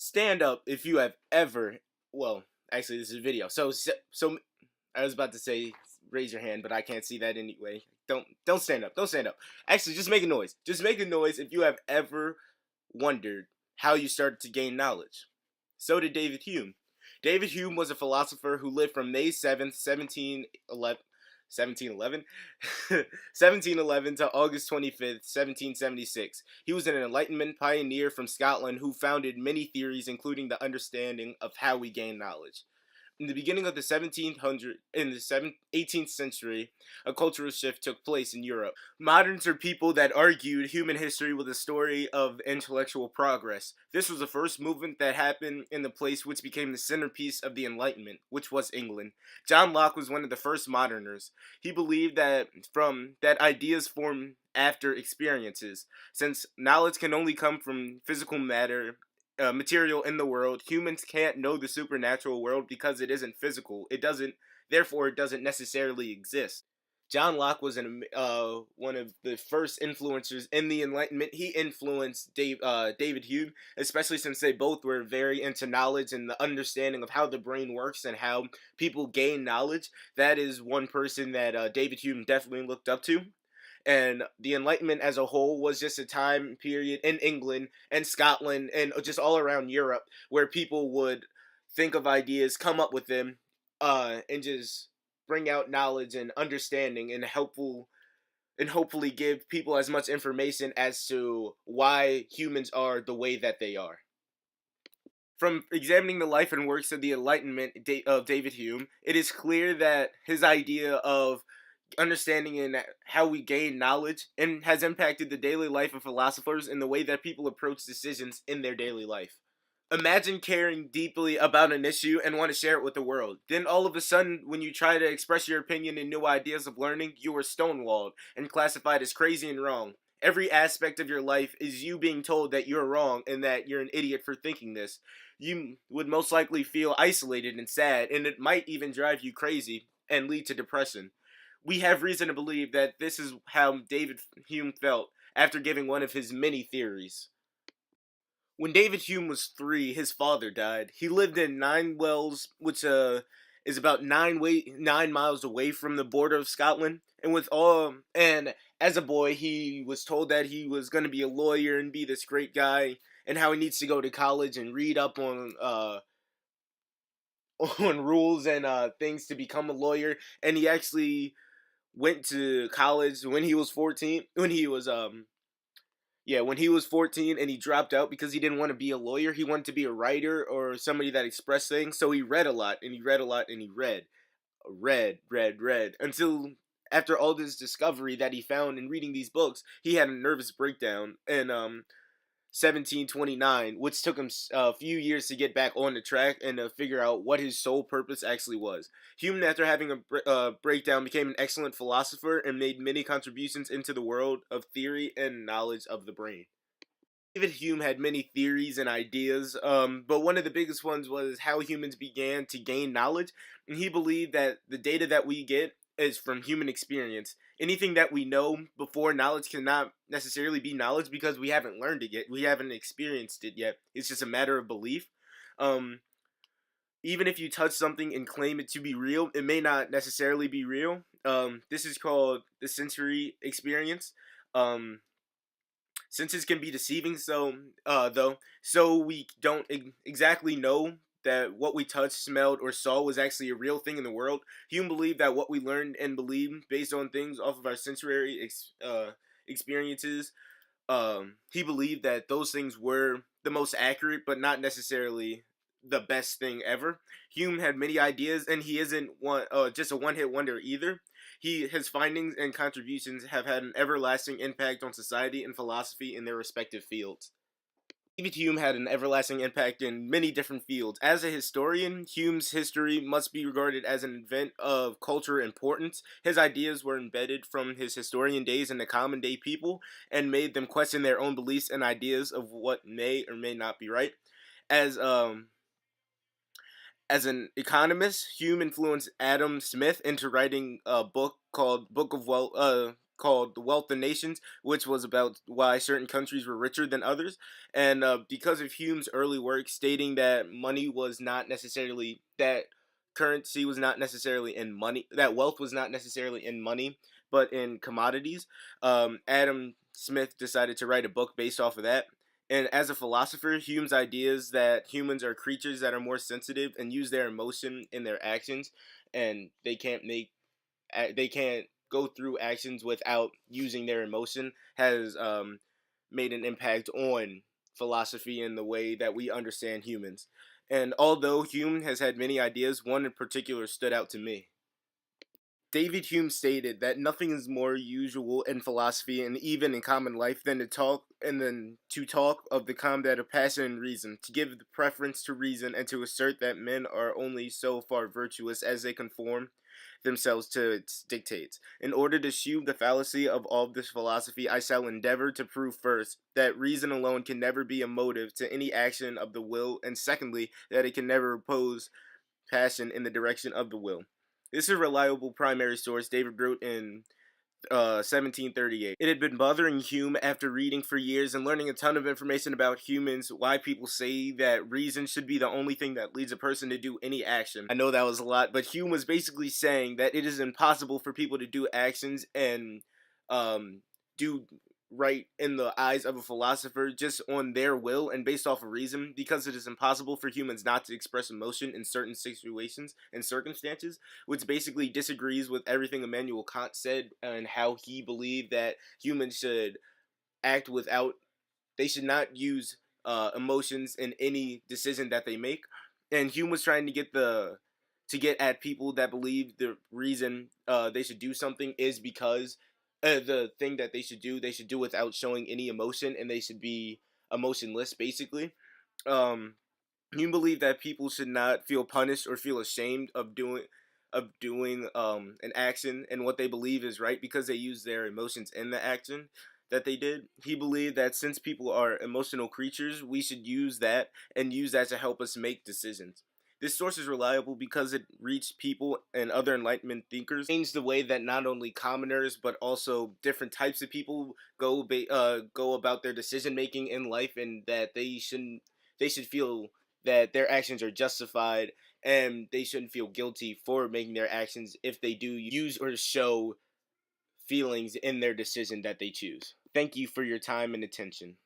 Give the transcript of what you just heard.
Stand up if you have ever. Well, actually, this is a video. So I was about to say raise your hand, but I can't see that anyway. Don't stand up. Don't stand up. Actually, just make a noise. Just make a noise if you have ever wondered how you started to gain knowledge. So did David Hume. David Hume was a philosopher who lived from May 7th, 1711, 1711 to August 25th, 1776. He was an Enlightenment pioneer from Scotland who founded many theories, including the understanding of how we gain knowledge. In the beginning of the 18th century, a cultural shift took place in Europe. Moderns are people that argued human history was a story of intellectual progress. This was the first movement that happened in the place which became the centerpiece of the Enlightenment, which was England. John Locke was one of the first moderners. He believed that ideas form after experiences. Since knowledge can only come from physical matter, material in the world, humans can't know the supernatural world because it isn't physical. Therefore, it doesn't necessarily exist. John Locke was one of the first influencers in the Enlightenment. He influenced David Hume, especially since they both were very into knowledge and the understanding of how the brain works and how people gain knowledge. That is one person that David Hume definitely looked up to. And the Enlightenment as a whole was just a time period in England and Scotland and just all around Europe where people would think of ideas, come up with them, and just bring out knowledge and understanding and hopefully give people as much information as to why humans are the way that they are. From examining the life and works of the Enlightenment of David Hume, it is clear that his idea of understanding and how we gain knowledge and has impacted the daily life of philosophers and the way that people approach decisions in their daily life. Imagine caring deeply about an issue and want to share it with the world. Then all of a sudden, when you try to express your opinion and new ideas of learning, you are stonewalled and classified as crazy and wrong. Every aspect of your life is you being told that you're wrong and that you're an idiot for thinking this. You would most likely feel isolated and sad, and it might even drive you crazy and lead to depression. We have reason to believe that this is how David Hume felt after giving one of his many theories. When David Hume was 3, his father died. He lived in Nine Wells, which is about 9 miles away from the border of Scotland. And as a boy, he was told that he was going to be a lawyer and be this great guy, and how he needs to go to college and read up on on rules and things to become a lawyer. And he actually went to college when he was 14. When he was 14, and he dropped out because he didn't want to be a lawyer. He wanted to be a writer or somebody that expressed things. So he read a lot and he read a lot and he read until after all this discovery that he found in reading these books, he had a nervous breakdown in 1729, which took him a few years to get back on the track and to figure out what his sole purpose actually was. Hume, after having a breakdown, became an excellent philosopher and made many contributions into the world of theory and knowledge of the brain. David Hume had many theories and ideas, but one of the biggest ones was how humans began to gain knowledge, and he believed that the data that we get is from human experience. Anything that we know before knowledge cannot necessarily be knowledge because we haven't learned it yet. We haven't experienced it yet. It's just a matter of belief. Um, Even if you touch something and claim it to be real, it may not necessarily be real. This is called the sensory experience. Um, Senses can be deceiving, so we don't exactly know that what we touched, smelled, or saw was actually a real thing in the world. Hume believed that what we learned and believed based on things off of our sensory experiences, he believed that those things were the most accurate, but not necessarily the best thing ever. Hume had many ideas, and he isn't just a one-hit wonder either. His findings and contributions have had an everlasting impact on society and philosophy in their respective fields. David Hume had an everlasting impact in many different fields. As a historian, Hume's history must be regarded as an event of cultural importance. His ideas were embedded from his historian days in the common day people and made them question their own beliefs and ideas of what may or may not be right. As um as an economist, Hume influenced Adam Smith into writing a book called The Wealth of Nations, which was about why certain countries were richer than others. And because of Hume's early work stating that money was not necessarily that currency was not necessarily in money, that wealth was not necessarily in money, but in commodities, Adam Smith decided to write a book based off of that. And as a philosopher, Hume's ideas that humans are creatures that are more sensitive and use their emotion in their actions, and they can't go through actions without using their emotion, has made an impact on philosophy and the way that we understand humans. And although Hume has had many ideas, one in particular stood out to me. David Hume stated that nothing is more usual in philosophy and even in common life than to talk of the combat of passion and reason, to give the preference to reason, and to assert that men are only so far virtuous as they conform themselves to its dictates. In order to shew the fallacy of all this philosophy, I shall endeavor to prove first that reason alone can never be a motive to any action of the will, and secondly, that it can never oppose passion in the direction of the will. This is a reliable primary source David wrote in 1738. It had been bothering Hume after reading for years and learning a ton of information about humans, why people say that reason should be the only thing that leads a person to do any action. I know that was a lot, but Hume was basically saying that it is impossible for people to do actions and do right in the eyes of a philosopher just on their will and based off of reason, because it is impossible for humans not to express emotion in certain situations and circumstances, which basically disagrees with everything Immanuel Kant said and how he believed that humans should act without, they should not use emotions in any decision that they make. And Hume was trying to get at people that believe the reason they should do something is because the thing that they should do without showing any emotion, and they should be emotionless, basically. Um, you believe that people should not feel punished or feel ashamed of doing an action and what they believe is right because they use their emotions in the action that they did. He believed that since people are emotional creatures, we should use that and use that to help us make decisions. This source is reliable because it reached people and other Enlightenment thinkers, changed the way that not only commoners but also different types of people go about their decision making in life, and that they should feel that their actions are justified and they shouldn't feel guilty for making their actions if they do use or show feelings in their decision that they choose. Thank you for your time and attention.